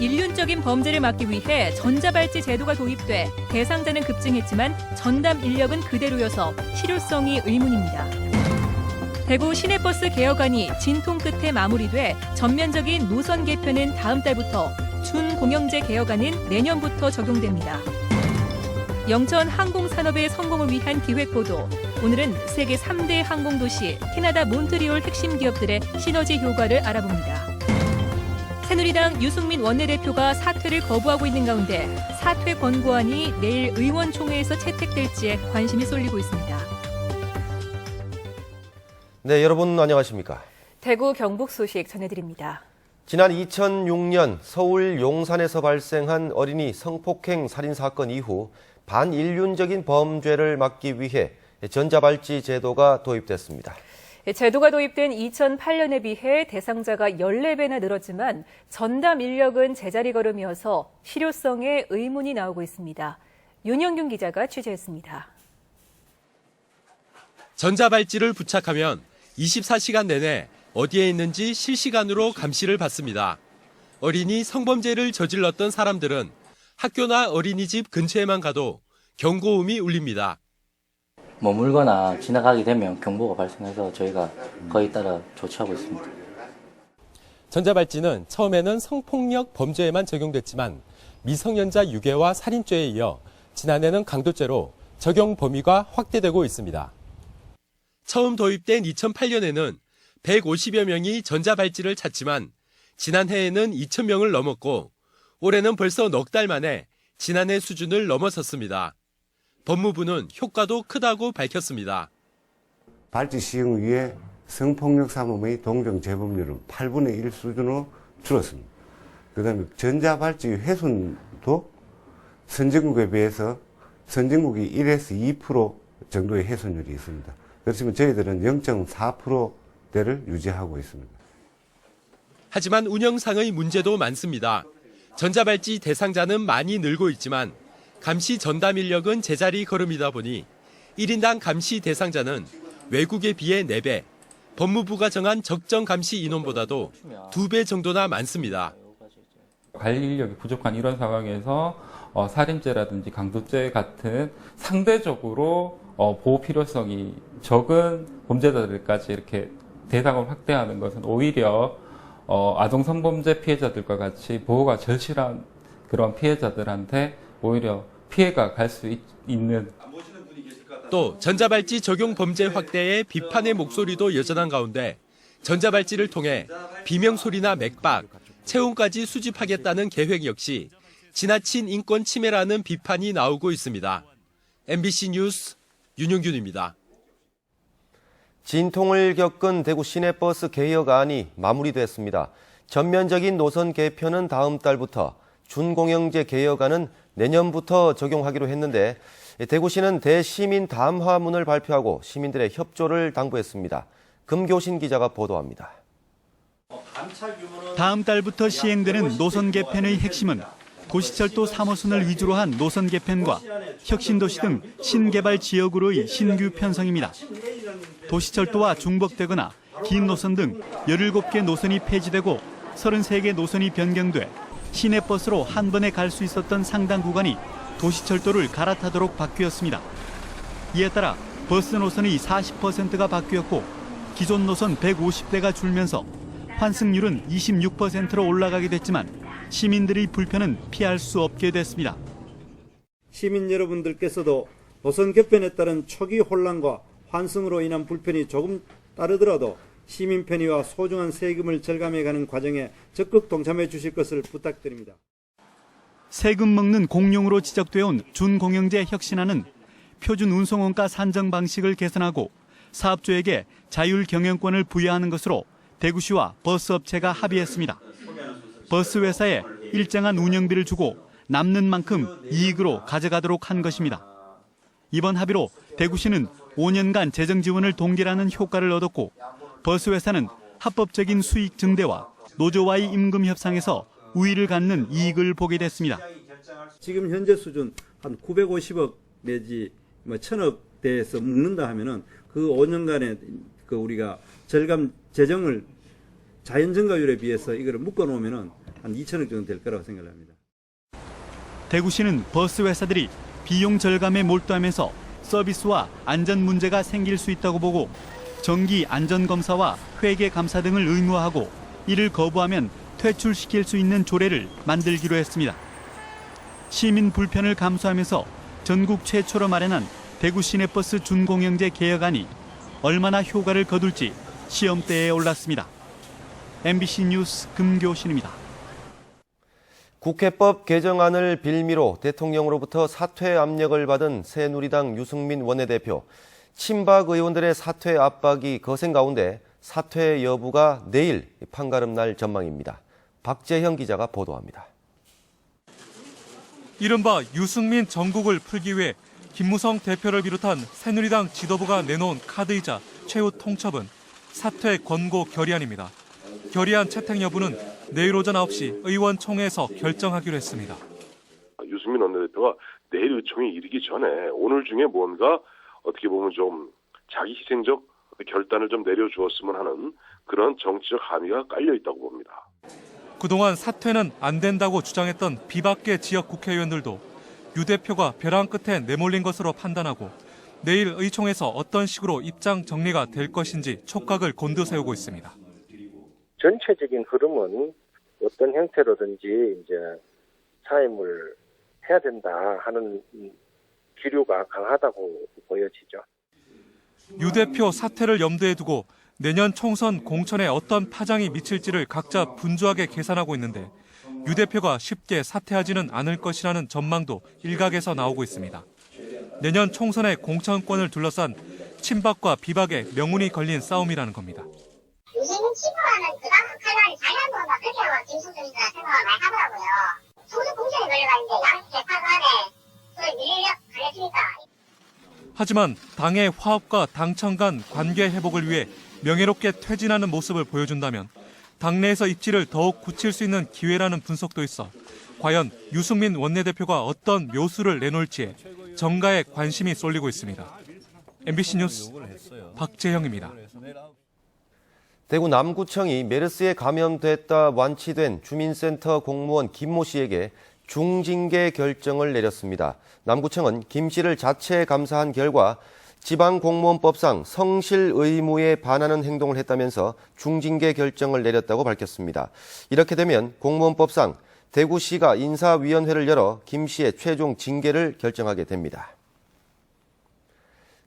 반인륜적인 범죄를 막기 위해 전자발찌 제도가 도입돼 대상자는 급증했지만 전담 인력은 그대로여서 실효성이 의문입니다. 대구 시내버스 개혁안이 진통 끝에 마무리돼 전면적인 노선 개편은 다음 달부터, 준공영제 개혁안은 내년부터 적용됩니다. 영천 항공산업의 성공을 위한 기획보도. 오늘은 세계 3대 항공도시 캐나다 몬트리올 핵심 기업들의 시너지 효과를 알아봅니다. 새누리당 유승민 원내대표가 사퇴를 거부하고 있는 가운데 사퇴 권고안이 내일 의원총회에서 채택될지에 관심이 쏠리고 있습니다. 네, 여러분 안녕하십니까? 대구 경북 소식 전해드립니다. 지난 2006년 서울 용산에서 발생한 어린이 성폭행 살인 사건 이후 반인륜적인 범죄를 막기 위해 전자발찌 제도가 도입됐습니다. 제도가 도입된 2008년에 비해 대상자가 14배나 늘었지만 전담 인력은 제자리 걸음이어서 실효성에 의문이 나오고 있습니다. 윤영균 기자가 취재했습니다. 전자발찌를 부착하면 24시간 내내 어디에 있는지 실시간으로 감시를 받습니다. 어린이 성범죄를 저질렀던 사람들은 학교나 어린이집 근처에만 가도 경고음이 울립니다. 머물거나 지나가게 되면 경보가 발생해서 저희가 거의 따라 조치하고 있습니다. 전자발찌는 처음에는 성폭력 범죄에만 적용됐지만 미성년자 유괴와 살인죄에 이어 지난해는 강도죄로 적용 범위가 확대되고 있습니다. 처음 도입된 2008년에는 150여 명이 전자발찌를 찾지만 지난해에는 2,000명을 넘었고 올해는 벌써 넉 달 만에 지난해 수준을 넘어섰습니다. 법무부는 효과도 크다고 밝혔습니다. 발찌 시행 위에 성폭력 사범의 동정 재범률은 8분의 1 수준으로 줄었습니다. 그다음에 전자발찌 훼손도 선진국에 비해서 선진국이 1에서 2% 정도의 훼손율이 있습니다. 그렇지만 저희들은 0.4%대를 유지하고 있습니다. 하지만 운영상의 문제도 많습니다. 전자발찌 대상자는 많이 늘고 있지만 감시 전담 인력은 제자리 걸음이다 보니 1인당 감시 대상자는 외국에 비해 4배, 법무부가 정한 적정 감시 인원보다도 2배 정도나 많습니다. 관리 인력이 부족한 이런 상황에서 살인죄라든지 강도죄 같은 상대적으로 보호 필요성이 적은 범죄자들까지 이렇게 대상을 확대하는 것은 오히려 아동 성범죄 피해자들과 같이 보호가 절실한 그런 피해자들한테 오히려 피해가 갈 수 있는. 또 전자발찌 적용 범죄 확대에 비판의 목소리도 여전한 가운데 전자발찌를 통해 비명소리나 맥박, 체온까지 수집하겠다는 계획 역시 지나친 인권 침해라는 비판이 나오고 있습니다. MBC 뉴스 윤영균입니다. 진통을 겪은 대구 시내버스 개혁안이 마무리됐습니다. 전면적인 노선 개편은 다음 달부터, 준공영제 개혁안은 내년부터 적용하기로 했는데 대구시는 대시민 담화문을 발표하고 시민들의 협조를 당부했습니다. 금교신 기자가 보도합니다. 다음 달부터 시행되는 노선 개편의 핵심은 도시철도 3호선을 위주로 한 노선 개편과 혁신도시 등 신개발 지역으로의 신규 편성입니다. 도시철도와 중복되거나 긴 노선 등 17개 노선이 폐지되고 33개 노선이 변경돼 시내버스로 한 번에 갈 수 있었던 상당 구간이 도시철도를 갈아타도록 바뀌었습니다. 이에 따라 버스 노선의 40%가 바뀌었고 기존 노선 150대가 줄면서 환승률은 26%로 올라가게 됐지만 시민들의 불편은 피할 수 없게 됐습니다. 시민 여러분들께서도 노선 개편에 따른 초기 혼란과 환승으로 인한 불편이 조금 따르더라도 시민 편의와 소중한 세금을 절감해가는 과정에 적극 동참해 주실 것을 부탁드립니다. 세금 먹는 공룡으로 지적되어온 준공영제 혁신안은 표준 운송원가 산정 방식을 개선하고 사업주에게 자율 경영권을 부여하는 것으로 대구시와 버스업체가 합의했습니다. 버스 회사에 일정한 운영비를 주고 남는 만큼 이익으로 가져가도록 한 것입니다. 이번 합의로 대구시는 5년간 재정 지원을 동결하는 효과를 얻었고 버스 회사는 합법적인 수익 증대와 노조와의 임금 협상에서 우위를 갖는 이익을 보게 됐습니다. 지금 현재 수준 한 950억 내지 1,000억대에서 묶는다 하면은 그 5년간의 우리가 절감 재정을 자연 증가율에 비해서 이거를 묶어 놓으면은 한 2천억 정도 될 거라고 생각합니다. 대구시는 버스 회사들이 비용 절감에 몰두하면서 서비스와 안전 문제가 생길 수 있다고 보고 정기 안전검사와 회계감사 등을 의무화하고 이를 거부하면 퇴출시킬 수 있는 조례를 만들기로 했습니다. 시민 불편을 감수하면서 전국 최초로 마련한 대구 시내버스 준공영제 개혁안이 얼마나 효과를 거둘지 시험대에 올랐습니다. MBC 뉴스 금교신입니다. 국회법 개정안을 빌미로 대통령으로부터 사퇴 압력을 받은 새누리당 유승민 원내대표. 친박 의원들의 사퇴 압박이 거센 가운데 사퇴 여부가 내일 판가름 날 전망입니다. 박재형 기자가 보도합니다. 이른바 유승민 정국을 풀기 위해 김무성 대표를 비롯한 새누리당 지도부가 내놓은 카드이자 최후 통첩은 사퇴 권고 결의안입니다. 결의안 채택 여부는 내일 오전 9시 의원총회에서 결정하기로 했습니다. 유승민 원내대표가 내일 의총에 이르기 전에 오늘 중에 뭔가 어떻게 보면 좀 자기 희생적 결단을 좀 내려주었으면 하는 그런 정치적 함의가 깔려 있다고 봅니다. 그동안 사퇴는 안 된다고 주장했던 비박계 지역 국회의원들도 유 대표가 벼랑 끝에 내몰린 것으로 판단하고 내일 의총에서 어떤 식으로 입장 정리가 될 것인지 촉각을 곤두세우고 있습니다. 전체적인 흐름은 어떤 형태로든지 이제 사임을 해야 된다 하는 기류가 강하다고 보여지죠. 유 대표 사퇴를 염두에 두고 내년 총선 공천에 어떤 파장이 미칠지를 각자 분주하게 계산하고 있는데 유 대표가 쉽게 사퇴하지는 않을 것이라는 전망도 일각에서 나오고 있습니다. 내년 총선의 공천권을 둘러싼 친박과 비박의 명운이 걸린 싸움이라는 겁니다. 유승민 치부와는 그다음 칼날이 잘난 건가 그렇게 김수준이가 생각을 많이 하더라고요. 소득 공천에 걸려가는데 양측 재판관에 그걸 밀려 가려주니까. 하지만 당의 화합과 당청 간 관계 회복을 위해 명예롭게 퇴진하는 모습을 보여준다면 당내에서 입지를 더욱 굳힐 수 있는 기회라는 분석도 있어 과연 유승민 원내대표가 어떤 묘수를 내놓을지에 정가에 관심이 쏠리고 있습니다. MBC 뉴스 박재형입니다. 대구 남구청이 메르스에 감염됐다 완치된 주민센터 공무원 김모 씨에게 중징계 결정을 내렸습니다. 남구청은 김 씨를 자체 감사한 결과 지방공무원법상 성실 의무에 반하는 행동을 했다면서 중징계 결정을 내렸다고 밝혔습니다. 이렇게 되면 공무원법상 대구시가 인사위원회를 열어 김 씨의 최종 징계를 결정하게 됩니다.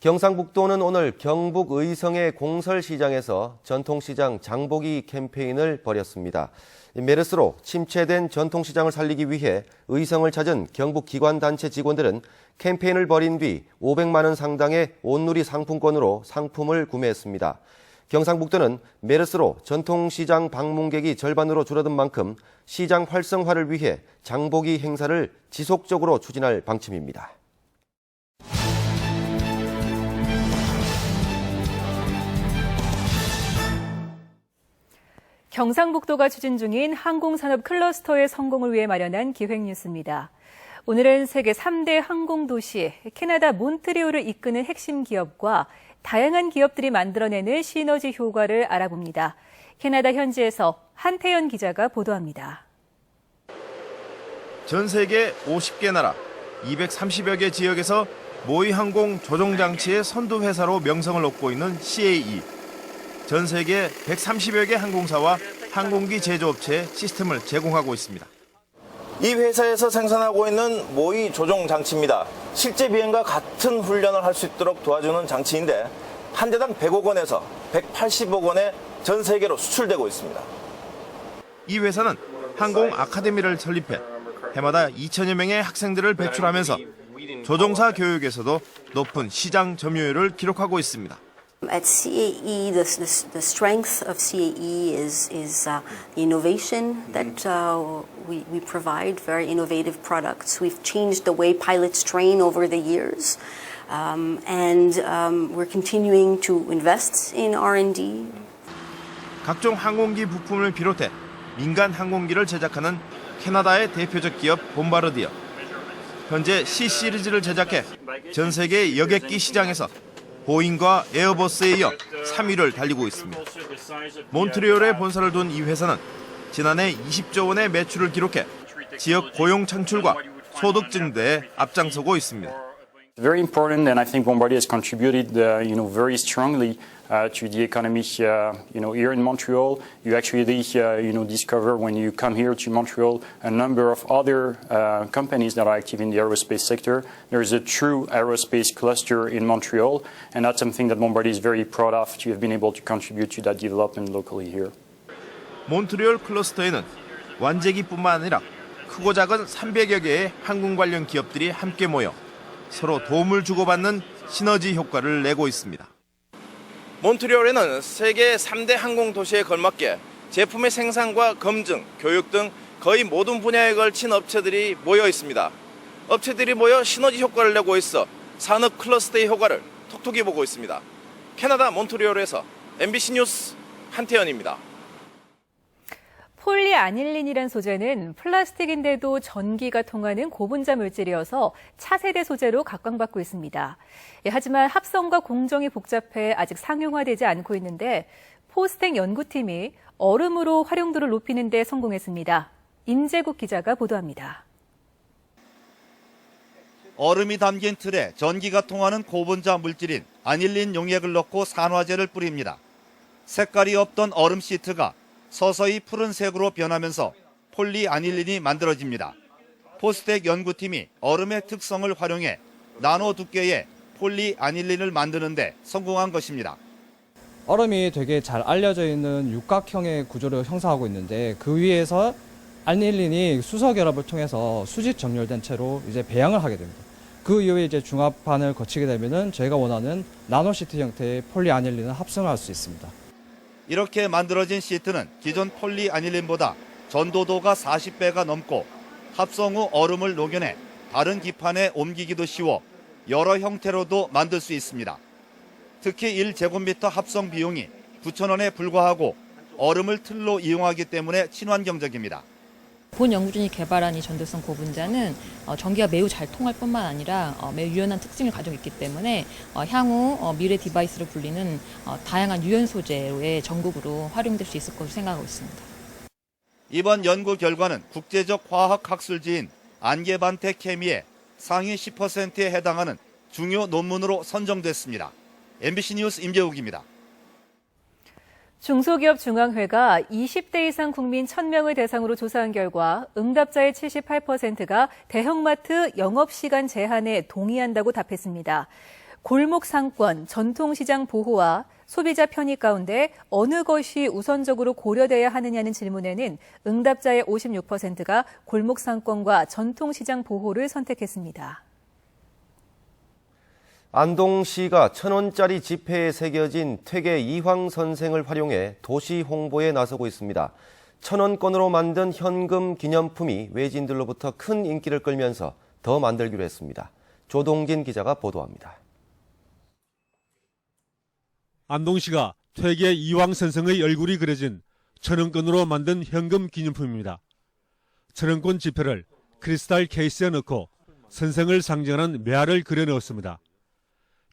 경상북도는 오늘 경북 의성의 공설시장에서 전통시장 장보기 캠페인을 벌였습니다. 메르스로 침체된 전통시장을 살리기 위해 의성을 찾은 경북기관단체 직원들은 캠페인을 벌인 뒤 500만 원 상당의 온누리 상품권으로 상품을 구매했습니다. 경상북도는 메르스로 전통시장 방문객이 절반으로 줄어든 만큼 시장 활성화를 위해 장보기 행사를 지속적으로 추진할 방침입니다. 경상북도가 추진 중인 항공산업 클러스터의 성공을 위해 마련한 기획뉴스입니다. 오늘은 세계 3대 항공도시 캐나다 몬트리올을 이끄는 핵심 기업과 다양한 기업들이 만들어내는 시너지 효과를 알아봅니다. 캐나다 현지에서 한태연 기자가 보도합니다. 전 세계 50개 나라 230여 개 지역에서 모의 항공 조종 장치의 선두 회사로 명성을 얻고 있는 CAE. 전 세계 130여 개 항공사와 항공기 제조업체에 시스템을 제공하고 있습니다. 이 회사에서 생산하고 있는 모의 조종 장치입니다. 실제 비행과 같은 훈련을 할 수 있도록 도와주는 장치인데 한 대당 100억 원에서 180억 원에 전 세계로 수출되고 있습니다. 이 회사는 항공 아카데미를 설립해 해마다 2천여 명의 학생들을 배출하면서 조종사 교육에서도 높은 시장 점유율을 기록하고 있습니다. At CAE, the strength of CAE is the innovation that we provide, very innovative products. We've changed the way pilots train over the years, and we're continuing to invest in R&D. 각종 항공기 부품을 비롯해 민간 항공기를 제작하는 캐나다의 대표적 기업 봄바르디어. 현재 C 시리즈를 제작해 전 세계 여객기 시장에서 보잉과 에어버스에 이어 3위를 달리고 있습니다. 몬트리올에 본사를 둔 이 회사는 지난해 20조 원의 매출을 기록해 지역 고용 창출과 소득 증대에 앞장서고 있습니다. Very important, and I think Bombardier has contributed, very strongly to the economy, here in Montreal. You actually, discover when you come here to Montreal a number of other companies that are active in the aerospace sector. There is a true aerospace cluster in Montreal, and that's something that Bombardier is very proud of to have been able to contribute to that development locally here. 몬트리올 클러스터에는 완제기뿐만 아니라 크고 작은 300여 개의 항공 관련 기업들이 함께 모여 서로 도움을 주고받는 시너지 효과를 내고 있습니다. 몬트리올에는 세계 3대 항공 도시에 걸맞게 제품의 생산과 검증, 교육 등 거의 모든 분야에 걸친 업체들이 모여 있습니다. 업체들이 모여 시너지 효과를 내고 있어 산업 클러스터의 효과를 톡톡히 보고 있습니다. 캐나다 몬트리올에서 MBC 뉴스 한태현입니다. 폴리아닐린이란 소재는 플라스틱인데도 전기가 통하는 고분자 물질이어서 차세대 소재로 각광받고 있습니다. 하지만 합성과 공정이 복잡해 아직 상용화되지 않고 있는데 포스텍 연구팀이 얼음으로 활용도를 높이는 데 성공했습니다. 임재국 기자가 보도합니다. 얼음이 담긴 틀에 전기가 통하는 고분자 물질인 아닐린 용액을 넣고 산화제를 뿌립니다. 색깔이 없던 얼음 시트가 서서히 푸른색으로 변하면서 폴리아닐린이 만들어집니다. 포스텍 연구팀이 얼음의 특성을 활용해 나노 두께의 폴리아닐린을 만드는 데 성공한 것입니다. 얼음이 되게 잘 알려져 있는 육각형의 구조를 형성하고 있는데 그 위에서 아닐린이 수소 결합을 통해서 수직 정렬된 채로 이제 배양을 하게 됩니다. 그 이후에 이제 중합판을 거치게 되면은 저희가 원하는 나노 시트 형태의 폴리아닐린을 합성할 수 있습니다. 이렇게 만들어진 시트는 기존 폴리아닐린보다 전도도가 40배가 넘고 합성 후 얼음을 녹여내 다른 기판에 옮기기도 쉬워 여러 형태로도 만들 수 있습니다. 특히 1제곱미터 합성 비용이 9,000원에 불과하고 얼음을 틀로 이용하기 때문에 친환경적입니다. 본 연구진이 개발한 이 전도성 고분자는 전기가 매우 잘 통할 뿐만 아니라 매우 유연한 특징을 가지고 있기 때문에 향후 미래 디바이스로 불리는 다양한 유연 소재의 전극으로 활용될 수 있을 것으로 생각하고 있습니다. 이번 연구 결과는 국제적 화학 학술지인 안게반테 케미의 상위 10%에 해당하는 중요 논문으로 선정됐습니다. MBC 뉴스 임재욱입니다. 중소기업 중앙회가 20대 이상 국민 1,000명을 대상으로 조사한 결과 응답자의 78%가 대형마트 영업시간 제한에 동의한다고 답했습니다. 골목 상권, 전통시장 보호와 소비자 편의 가운데 어느 것이 우선적으로 고려돼야 하느냐는 질문에는 응답자의 56%가 골목 상권과 전통시장 보호를 선택했습니다. 안동시가 1,000원짜리 지폐에 새겨진 퇴계 이황 선생을 활용해 도시 홍보에 나서고 있습니다. 1,000원권으로 만든 현금 기념품이 외지인들로부터 큰 인기를 끌면서 더 만들기로 했습니다. 조동진 기자가 보도합니다. 안동시가 퇴계 이황 선생의 얼굴이 그려진 1,000원권으로 만든 현금 기념품입니다. 1,000원권 지폐를 크리스탈 케이스에 넣고 선생을 상징하는 매화를 그려 넣었습니다.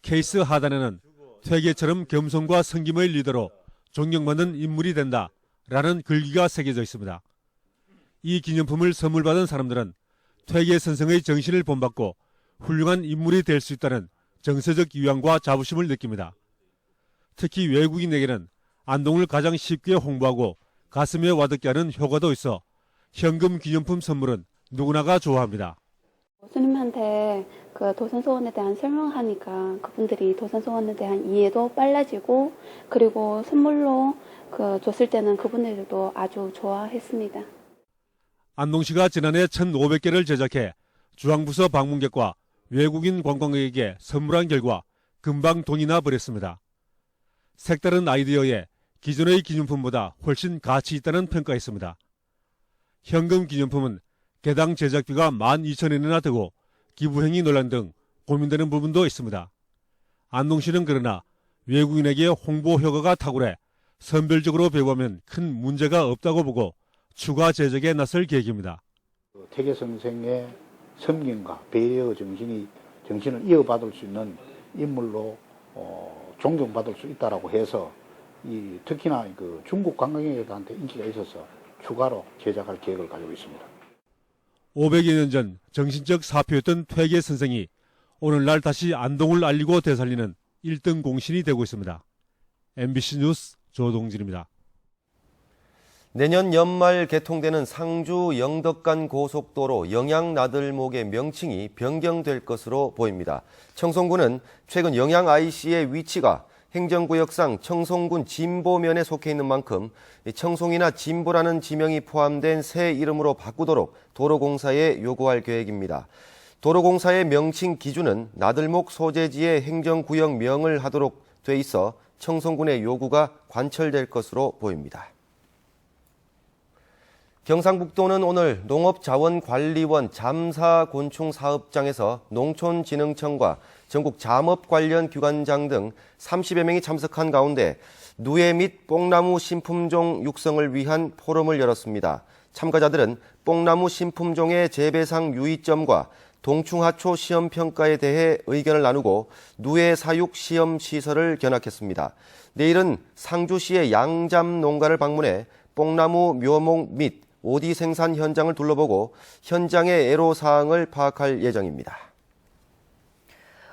케이스 하단에는 퇴계처럼 겸손과 섬김의 리더로 존경받는 인물이 된다라는 글귀가 새겨져 있습니다. 이 기념품을 선물 받은 사람들은 퇴계 선생의 정신을 본받고 훌륭한 인물이 될 수 있다는 정서적 위안과 자부심을 느낍니다. 특히 외국인에게는 안동을 가장 쉽게 홍보하고 가슴에 와닿게 하는 효과도 있어 현금 기념품 선물은 누구나가 좋아합니다. 스님한테 그 도산소원에 대한 설명하니까 그분들이 도산소원에 대한 이해도 빨라지고 그리고 선물로 줬을 때는 그분들도 아주 좋아했습니다. 안동시가 지난해 1,500개를 제작해 중앙부서 방문객과 외국인 관광객에게 선물한 결과 금방 돈이 나 버렸습니다. 색다른 아이디어에 기존의 기념품보다 훨씬 가치 있다는 평가했습니다. 현금 기념품은 개당 제작비가 12,000원이나 되고 기부행위 논란 등 고민되는 부분도 있습니다. 안동시는 그러나 외국인에게 홍보 효과가 탁월해 선별적으로 배부하면 큰 문제가 없다고 보고 추가 제작에 나설 계획입니다. 퇴계 선생의 섬김과 배려 정신을 이어받을 수 있는 인물로 존경받을 수 있다라고 해서 특히나 중국 관광객들한테 인기가 있어서 추가로 제작할 계획을 가지고 있습니다. 500여 년 전 정신적 사표였던 퇴계 선생이 오늘날 다시 안동을 알리고 되살리는 1등 공신이 되고 있습니다. MBC 뉴스 조동진입니다. 내년 연말 개통되는 상주 영덕간 고속도로 영양나들목의 명칭이 변경될 것으로 보입니다. 청송군은 최근 영양 IC의 위치가 행정구역상 청송군 진보면에 속해 있는 만큼 청송이나 진보라는 지명이 포함된 새 이름으로 바꾸도록 도로공사에 요구할 계획입니다. 도로공사의 명칭 기준은 나들목 소재지의 행정구역명을 하도록 돼 있어 청송군의 요구가 관철될 것으로 보입니다. 경상북도는 오늘 농업자원관리원 잠사곤충사업장에서 농촌진흥청과 전국 잠업 관련 기관장 등 30여 명이 참석한 가운데 누에 및 뽕나무 신품종 육성을 위한 포럼을 열었습니다. 참가자들은 뽕나무 신품종의 재배상 유의점과 동충하초 시험평가에 대해 의견을 나누고 누에 사육 시험 시설을 견학했습니다. 내일은 상주시의 양잠 농가를 방문해 뽕나무 묘목 및 오디 생산 현장을 둘러보고 현장의 애로사항을 파악할 예정입니다.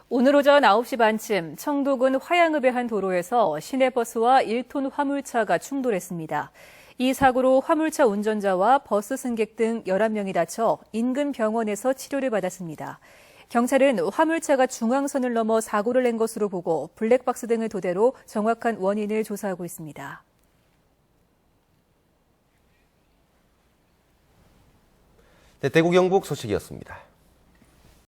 오늘 오전 9시 반쯤 청도군 화양읍의 한 도로에서 시내버스와 1톤 화물차가 충돌했습니다. 이 사고로 화물차 운전자와 버스 승객 등 11명이 다쳐 인근 병원에서 치료를 받았습니다. 경찰은 화물차가 중앙선을 넘어 사고를 낸 것으로 보고 블랙박스 등을 토대로 정확한 원인을 조사하고 있습니다. 대구 경북 소식이었습니다.